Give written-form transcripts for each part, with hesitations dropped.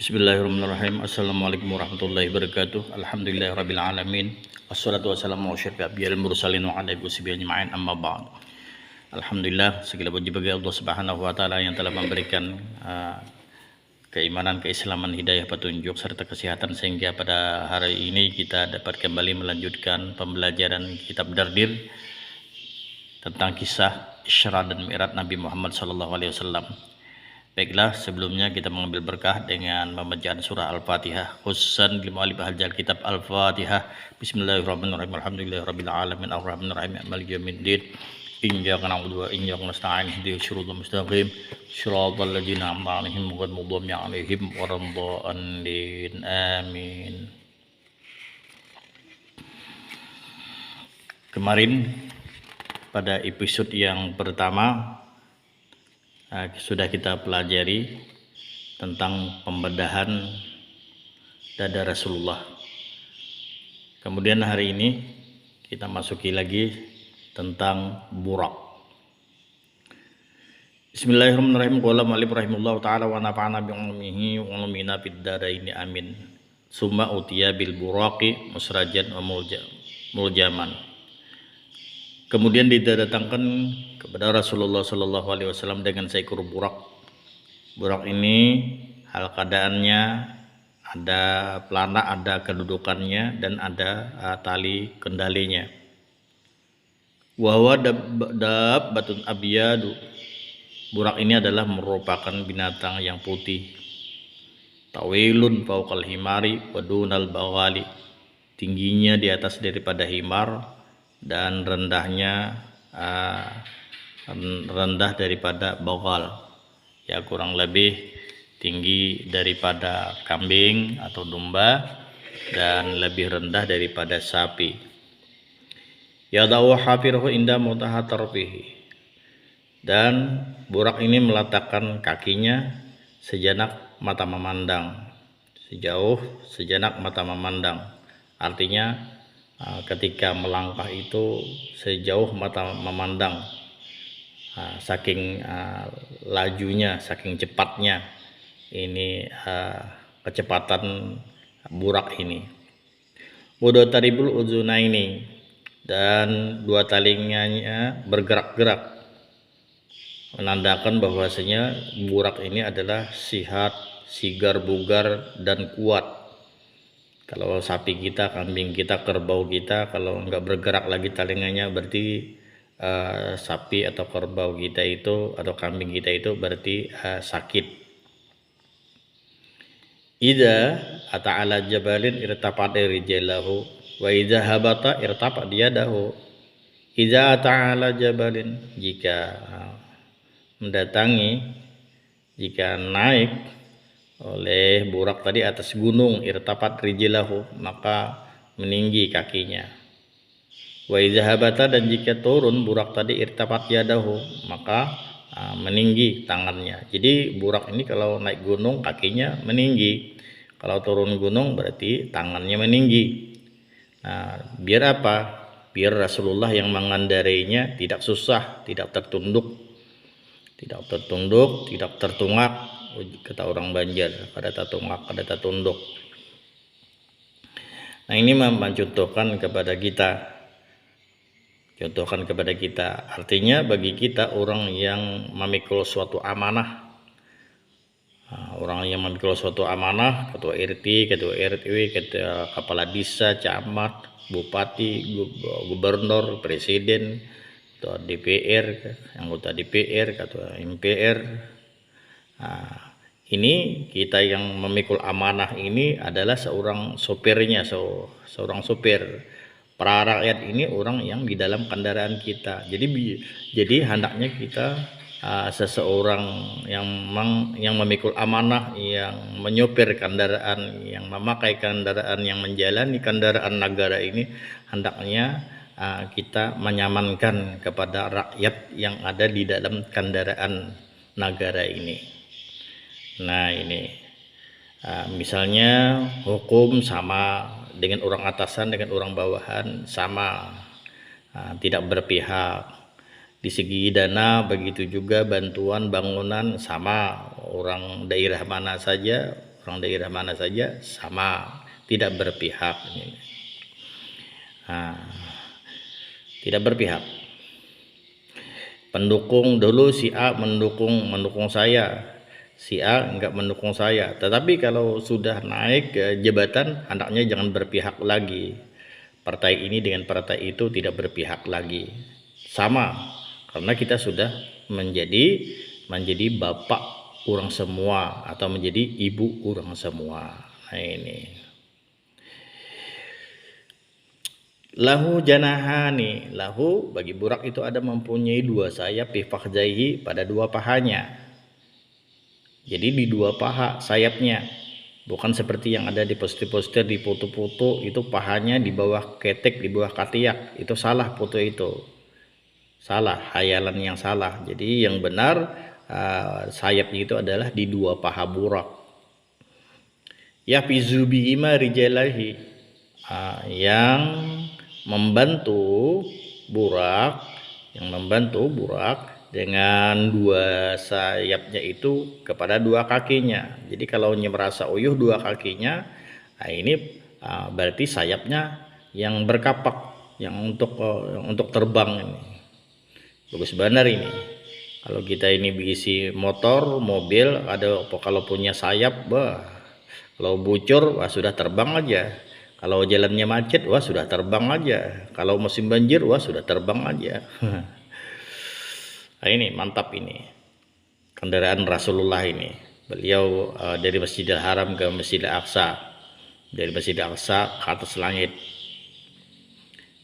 Bismillahirrahmanirrahim. Assalamualaikum warahmatullahi wabarakatuh. Alhamdulillahirabbil alamin. Wassalatu wassalamu ala asyrofil anbiya'il mursalin wa ala alihi washabihi ajma'in, amma ba'd. Alhamdulillah, segala puji bagi Allah Subhanahu wa taala yang telah memberikan keimanan, keislaman, hidayah, petunjuk serta kesehatan sehingga pada hari ini kita dapat kembali melanjutkan pembelajaran kitab Dardir tentang kisah Isra dan Mi'raj Nabi Muhammad SAW. Baiklah, sebelumnya kita mengambil berkah dengan membacaan surah Al-Fatihah, khususan lil mu'allif hajjal kitab Al-Fatihah. Bismillahirrahmanirrahim. Alhamdulillahirabbil alamin arrahmanirrahim maliki yaumiddin. Iyyaka na'budu wa iyyaka nasta'in ihdinas siratal mustaqim siratal ladzina an'amta 'alaihim ghairil maghdubi 'alaihim waladdallin. Amin. Kemarin pada episode yang pertama sudah kita pelajari tentang pembedahan dada Rasulullah. Kemudian hari ini kita masuki lagi tentang burak. Bismillahirrahmanirrahim. Qala ma'alif rahimahullah ta'ala wa nafa'ana bi'ulumihi wa ulumina fid dharaini amin. Summa utiya bil buraqi musrajan wa muljaman. Kemudian didatangkan kepada Rasulullah Sallallahu Alaihi Wasallam dengan seekor burak. Burak ini hal keadaannya ada pelana, ada kedudukannya, dan ada tali kendalinya. Wahwa dabbatun abiyadu. Burak ini adalah merupakan binatang yang putih. Tawilun fauqal himari wa dunal baghali. Tingginya di atas daripada himar dan rendahnya rendah daripada baghal, ya kurang lebih tinggi daripada kambing atau domba dan lebih rendah daripada sapi. Yadawu hafirahu inda muntaha tarfihi. Dan burak ini meletakkan kakinya sejenak mata memandang, sejauh sejenak mata memandang. Artinya ketika melangkah itu sejauh mata memandang, saking lajunya, saking cepatnya ini kecepatan burak ini. Wudu taribul uzunaini, dan dua telinganya bergerak-gerak, menandakan bahwasanya burak ini adalah sihat, sigar, bugar, dan kuat. Kalau sapi kita, kambing kita, kerbau kita, kalau nggak bergerak lagi telinganya, berarti sapi atau kerbau kita itu atau kambing kita itu berarti sakit. Idza ata'ala jabalin irtafat rijlahu wa idza habata irtafat yadahu. Idza ata'ala jabalin, jika mendatangi, jika naik oleh burak tadi atas gunung, irtafat rijlahu, maka meninggi kakinya. Wa idza habata, dan jika turun burak tadi, irtafat yadahu, maka meninggi tangannya. Jadi burak ini kalau naik gunung kakinya meninggi, kalau turun gunung berarti tangannya meninggi. Nah, biar apa? Biar Rasulullah yang mengendarainya tidak susah, tidak tertunduk, tidak tertungak, kata orang Banjar, kada tatungak, kada tatunduk. Nah, ini mencontohkan kepada kita, artinya bagi kita orang yang memikul suatu amanah, ketua RT, ketua RW, ketua kepala desa, camat, bupati, gubernur, presiden, ketua DPR, anggota DPR, ketua MPR. Ini kita yang memikul amanah ini adalah seorang sopirnya, seorang sopir. Para rakyat ini orang yang di dalam kendaraan kita. Jadi hendaknya kita seseorang yang memikul amanah, yang menyopir kendaraan, yang memakai kendaraan, yang menjalani kendaraan negara ini, hendaknya kita menyamankan kepada rakyat yang ada di dalam kendaraan negara ini. Nah, ini misalnya hukum sama dengan orang atasan, dengan orang bawahan sama, tidak berpihak. Di segi dana begitu juga, bantuan bangunan sama, orang daerah mana saja orang daerah mana saja sama, tidak berpihak. Nah, tidak berpihak. Pendukung dulu si A mendukung saya, si A enggak mendukung saya. Tetapi kalau sudah naik ke jabatan, hendaknya jangan berpihak lagi. Partai ini dengan partai itu tidak berpihak lagi. Sama, karena kita sudah menjadi bapak orang semua atau menjadi ibu orang semua. Nah ini. Lahu janahani, lahu bagi burak itu ada mempunyai dua sayap fi fakhdzaihi pada dua pahanya. Jadi di dua paha sayapnya, bukan seperti yang ada di poster-poster, di foto-foto itu pahanya di bawah ketek, di bawah katiak. Itu salah foto itu, salah, hayalan yang salah. Jadi yang benar sayapnya itu adalah di dua paha burak. Ya fi zubihima rijalahi, yang membantu burak dengan dua sayapnya itu kepada dua kakinya. Jadi kalau merasa uyuh dua kakinya, nah ini berarti sayapnya yang berkapak, yang untuk terbang ini. Bagus benar ini. Kalau kita ini diisi motor, mobil, ada kalau punya sayap, kalau bocor, wah sudah terbang aja. Kalau jalannya macet, wah sudah terbang aja. Kalau musim banjir, wah sudah terbang aja. Nah ini mantap ini. Kendaraan Rasulullah ini. Beliau dari Masjidil Haram ke Masjidil Aqsa. Dari Masjidil Aqsa ke atas langit.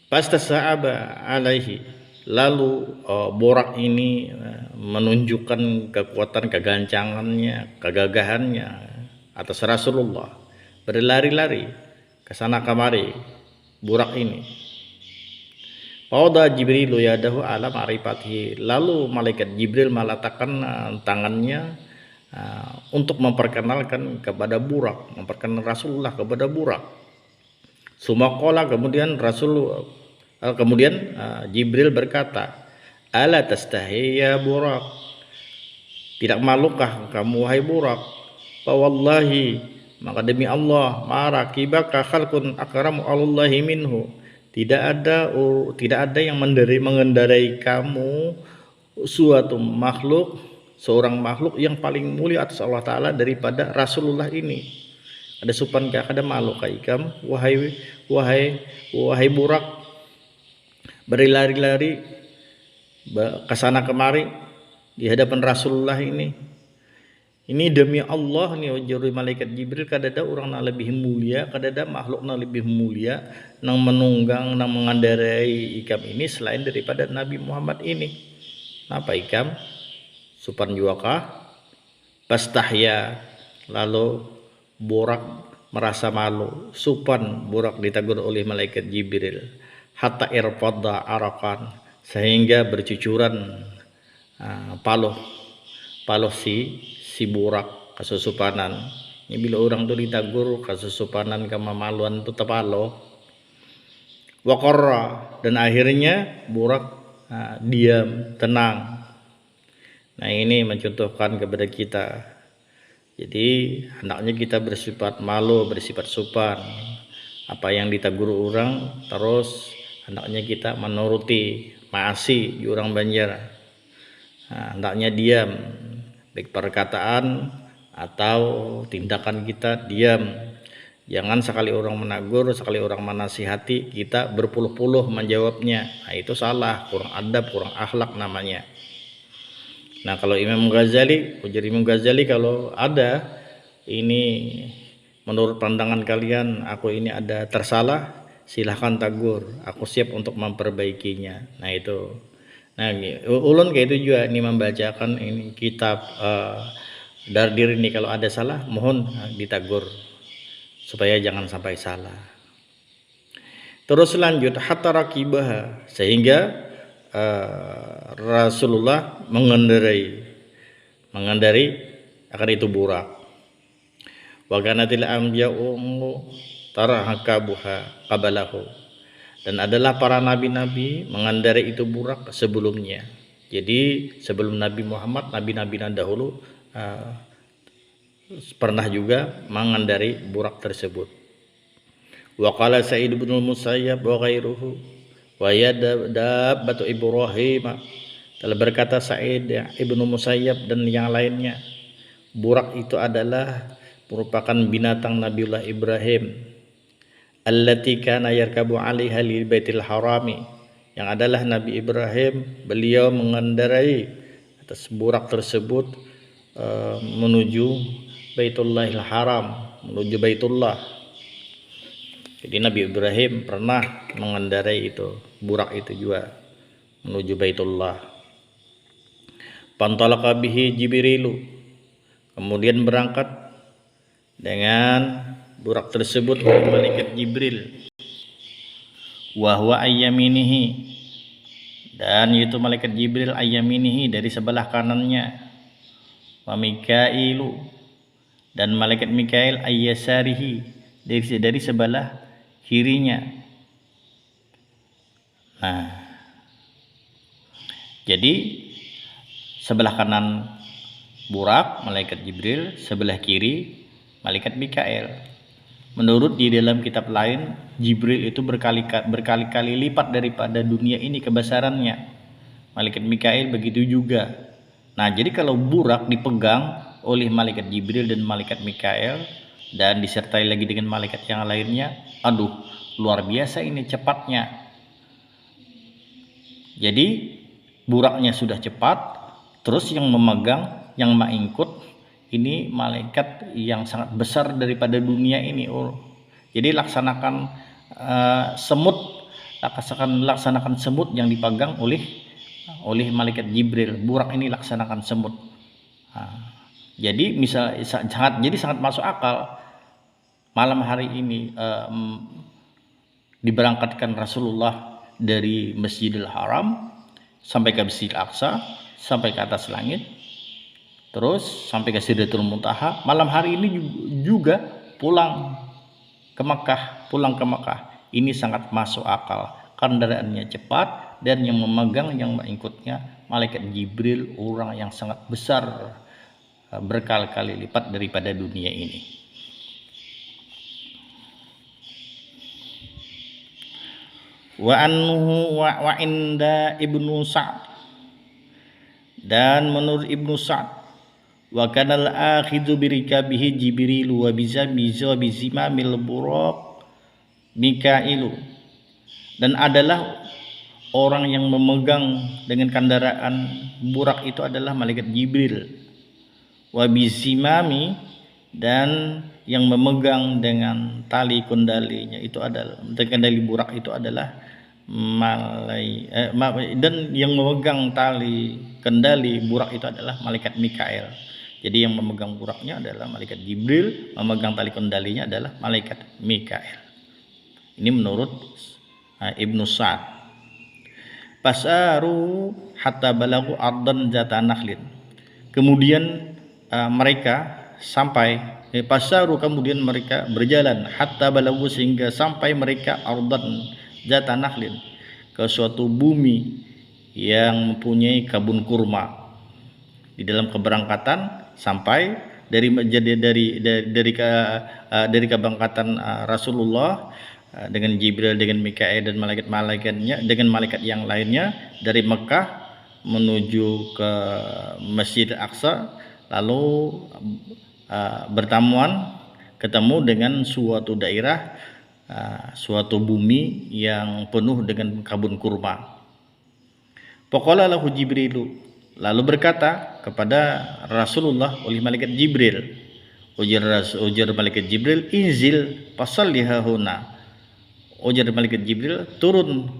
Pastasa'aba alaihi. Lalu borak ini menunjukkan kekuatan, kegancangannya, kegagahannya atas Rasulullah. Berlari-lari kesana kemari burak ini. Pada Jibril yadahu ala ma'rifatihi. Lalu malaikat Jibril meletakkan tangannya untuk memperkenalkan kepada burak, memperkenalkan Rasulullah kepada burak. Sumakola kemudian Jibril berkata, ala tastahi ya burak, tidak malukah kamu wahai burak? Fa wallahi, maka demi Allah, marakibaka khalqun akramu Allahi minhu, tidak ada yang mengendarai kamu seorang makhluk yang paling mulia atas Allah Ta'ala daripada Rasulullah ini. Ada supankah, ada maluk ikam wahai burak, berlari-lari kesana kemari di hadapan Rasulullah ini. Ini demi Allah nih ujar malaikat Jibril, kadada orang na lebih mulia, kadada makhluk na lebih mulia nang menunggang, nang mengendarai ikam ini selain daripada Nabi Muhammad ini. Apa ikam? Supan juakah? Pastahya, lalu burak merasa malu. Supan burak ditegur oleh malaikat Jibril. Hatta irfadda arakan, sehingga bercucuran paluh si burak kesusupanan. Ini bila orang tuh ditagur kesusupanan kemamaluan itu tepalo. Wakorra, dan akhirnya burak diam, tenang. Nah ini mencontohkan kepada kita. Jadi hendaknya kita bersifat malu, bersifat sopan. Apa yang ditegur orang terus hendaknya kita menuruti, maasi di orang Banjar. Hendaknya diam, baik perkataan atau tindakan kita diam. Jangan sekali orang menegur, sekali orang menasihati, kita berpuluh-puluh menjawabnya. Nah itu salah, kurang adab, kurang akhlak namanya. Nah kalau Imam Ghazali, ujar Imam Ghazali, kalau ada ini menurut pandangan kalian aku ini ada tersalah, silahkan tegur, aku siap untuk memperbaikinya. Nah itu. Nah, ulun kayak itu juga ini membacakan ini kitab Dardir ini, kalau ada salah mohon ditegur supaya jangan sampai salah. Terus lanjut hatta rakibah, sehingga Rasulullah mengendarai akan itu burak. Wa kanatil anbiya'u tarahakabuha qabalahu, dan adalah para nabi-nabi mengendarai itu burak sebelumnya. Jadi sebelum Nabi Muhammad, nabi-nabi dahulu pernah juga mengendarai burak tersebut. Wa qala Sa'id bin Musayyab wa ghairuhu wa dabbatu Ibrahim, telah berkata Sa'id ibnu Musayyab dan yang lainnya, burak itu adalah merupakan binatang Nabiullah Ibrahim, allati kana yarkabu 'alaiha li Baitil Harami, yang adalah Nabi Ibrahim beliau mengendarai atas burak tersebut menuju Baitullahil Haram, menuju Baitullah. Jadi Nabi Ibrahim pernah mengendarai itu burak itu juga menuju Baitullah. Pantalaqa bihi Jibrilu, kemudian berangkat dengan burak tersebut oleh malaikat Jibril. Wa huwa ayyaminihi, dan yaitu malaikat Jibril ayyaminihi dari sebelah kanannya. Wa Mikailu, dan malaikat Mikail ayyasarihi dari sebelah kirinya. Nah, jadi sebelah kanan burak malaikat Jibril, sebelah kiri malaikat Mikail. Menurut di dalam kitab lain, Jibril itu berkali-kali lipat daripada dunia ini kebesarannya. Malaikat Mikail begitu juga. Nah, jadi kalau burak dipegang oleh malaikat Jibril dan malaikat Mikail dan disertai lagi dengan malaikat yang lainnya, aduh, luar biasa ini cepatnya. Jadi buraknya sudah cepat, terus yang memegang, yang mengikut ini malaikat yang sangat besar daripada dunia ini. Jadi laksanakan semut yang dipegang oleh malaikat Jibril. Burak ini laksanakan semut. Jadi sangat masuk akal malam hari ini diberangkatkan Rasulullah dari Masjidil Haram sampai ke Masjidil Aqsa, sampai ke atas langit, terus sampai ke Sidratul Muntaha. Malam hari ini juga pulang ke Makkah. Ini sangat masuk akal. Kendaraannya cepat dan yang memegang, yang mengikutnya malaikat Jibril, orang yang sangat besar, berkali-kali lipat daripada dunia ini. Wa anhu wa inda Ibnu Sa'd, dan menurut Ibnu Sa'd, wa kanal akhidhu birikabihi Jibril wa bizimamil buraq Mikailu, dan adalah orang yang memegang dengan kendaraan burak itu adalah malaikat Jibril. Wa bizimami, dan yang memegang dengan tali kendalinya itu adalah kendali burak itu adalah dan yang memegang tali kendali burak itu adalah malaikat Mikail. Jadi yang memegang buraknya adalah malaikat Jibril, memegang tali kendalinya adalah malaikat Mikail. Ini menurut Ibnu Sa'd. Pasaru hatta balagu ardan zata nakhlin. Kemudian mereka mereka berjalan hatta balagu, sehingga sampai mereka ardan zata nakhlin, ke suatu bumi yang mempunyai kebun kurma. Di dalam keberangkatan sampai dari keberangkatan Rasulullah dengan Jibril, dengan Mikail dan malaikat-malaikatnya, dengan malaikat yang lainnya dari Mekah menuju ke Masjid Aqsa, lalu ketemu dengan suatu daerah, suatu bumi yang penuh dengan kebun kurma. Faqala lahu Jibrilu, lalu berkata kepada Rasulullah oleh malaikat Jibril, ujar malaikat Jibril, inzil fasalliha huna. Ujar malaikat Jibril, turun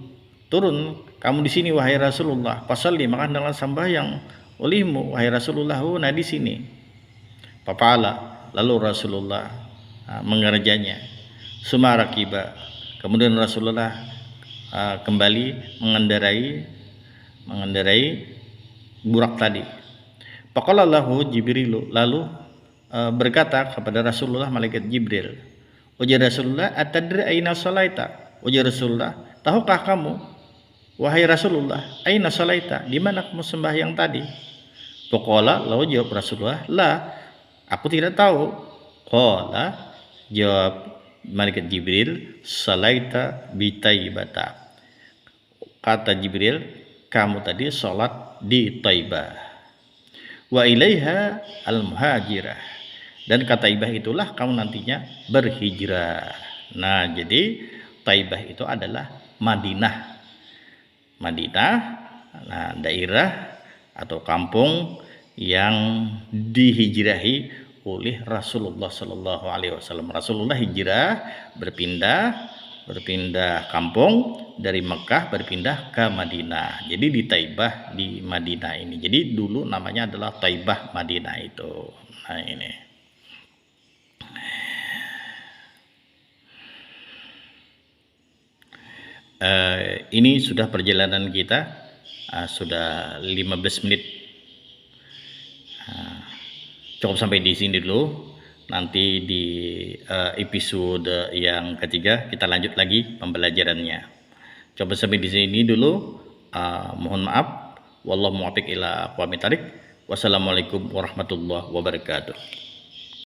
kamu di sini wahai Rasulullah, fasalli, maka hendaklah sembahyang olehmu wahai Rasulullah huna, di sini. Fa'ala, lalu Rasulullah mengerjanya. Sumarakiba, kemudian Rasulullah kembali mengendarai burak tadi. Faqala lahu Jibril, lalu berkata kepada Rasulullah malaikat Jibril, ujar Rasulullah, atadri aina shalaita. Ujar Rasulullah, tahukah kamu wahai Rasulullah, aina shalaita, di mana kamu sembahyang tadi? Faqala, lalu jawab Rasulullah, la Aku tidak tahu. Qala, jawab malaikat Jibril, salaita bi Taibata. Kata Jibril, kamu tadi sholat di Taibah. Wa ilaiha al-muhajirah. Dan ke Taibah itulah kamu nantinya berhijrah. Nah, jadi Taibah itu adalah Madinah. Madinah, nah, daerah atau kampung yang dihijrahi oleh Rasulullah Shallallahu Alaihi Wasallam. Rasulullah hijrah, berpindah kampung dari Mekah, berpindah ke Madinah. Jadi di Taibah, di Madinah ini. Jadi dulu namanya adalah Taibah Madinah itu. Nah, ini. Ini sudah perjalanan kita, sudah 15 menit. Cukup sampai di sini dulu. Nanti di episode yang ketiga kita lanjut lagi pembelajarannya. Coba sampai di sini dulu. Mohon maaf. Wallahu muwaffiq ila aqwamit thoriq. Wassalamualaikum warahmatullahi wabarakatuh.